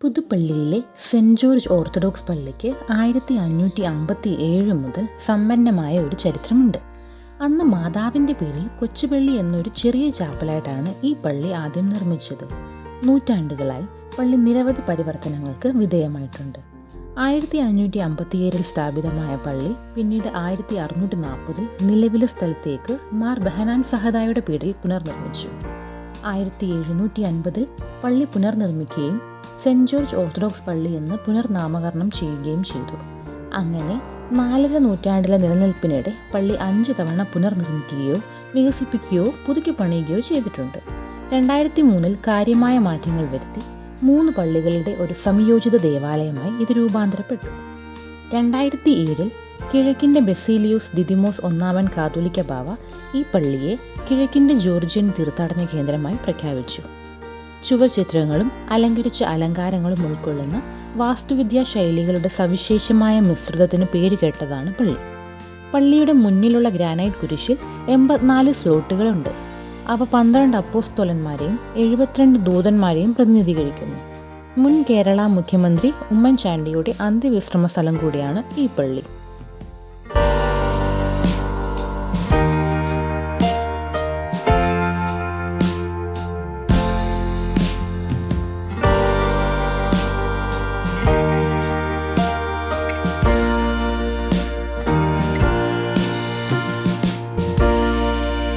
പുതുപ്പള്ളിയിലെ saint George orthodox പള്ളിക്ക് 1557 മുതൽ സമ്പന്നമായ ഒരു ചരിത്രമുണ്ട്. അന്ന് മാതാവിൻ്റെ പേരിൽ കൊച്ചുപള്ളി എന്നൊരു ചെറിയ ചാപ്പലായിട്ടാണ് ഈ പള്ളി ആദ്യം നിർമ്മിച്ചത്. നൂറ്റാണ്ടുകളായി പള്ളി നിരവധി പരിവർത്തനങ്ങൾക്ക് വിധേയമായിട്ടുണ്ട്. 1557 സ്ഥാപിതമായ പള്ളി പിന്നീട് 1640 നിലവിലെ സ്ഥലത്തേക്ക് മാർ ബഹനാൻ സഹദായുടെ പേരിൽ പുനർനിർമ്മിച്ചു. 1750 പള്ളി പുനർനിർമ്മിക്കുകയും സെൻറ് ജോർജ് ഓർത്തഡോക്സ് പള്ളി എന്ന് പുനർനാമകരണം ചെയ്യുകയും ചെയ്തു. അങ്ങനെ 4.5 നൂറ്റാണ്ടിലെ നിലനിൽപ്പിനിടെ പള്ളി 5 തവണ പുനർനിർമ്മിക്കുകയോ വികസിപ്പിക്കുകയോ പുതുക്കി പണിയുകയോ ചെയ്തിട്ടുണ്ട്. 2003 കാര്യമായ മാറ്റങ്ങൾ വരുത്തി 3 പള്ളികളുടെ ഒരു സംയോജിത ദേവാലയമായി ഇത് രൂപാന്തരപ്പെട്ടു. 2007 കിഴക്കിൻ്റെ ബെസേലിയോസ് ദിദിമോസ് ഒന്നാമൻ കാതോലിക്ക ബാവ ഈ പള്ളിയെ കിഴക്കിൻ്റെ ജോർജിയൻ തീർത്ഥാടന കേന്ദ്രമായി പ്രഖ്യാപിച്ചു. ചുവർ ചിത്രങ്ങളും അലങ്കരിച്ച അലങ്കാരങ്ങളും ഉൾക്കൊള്ളുന്ന വാസ്തുവിദ്യാ ശൈലികളുടെ സവിശേഷമായ മിശ്രിതത്തിന് പേരുകേട്ടതാണ് പള്ളി. പള്ളിയുടെ മുന്നിലുള്ള ഗ്രാനൈറ്റ് കുരിശിൽ 84 സ്ലോട്ടുകളുണ്ട്. അവ 12 അപ്പോസ്തലന്മാരെയും 72 ദൂതന്മാരെയും പ്രതിനിധീകരിക്കുന്നു. മുൻ കേരള മുഖ്യമന്ത്രി ഉമ്മൻചാണ്ടിയുടെ അന്ത്യവിശ്രമ സ്ഥലം കൂടിയാണ് ഈ പള്ളി.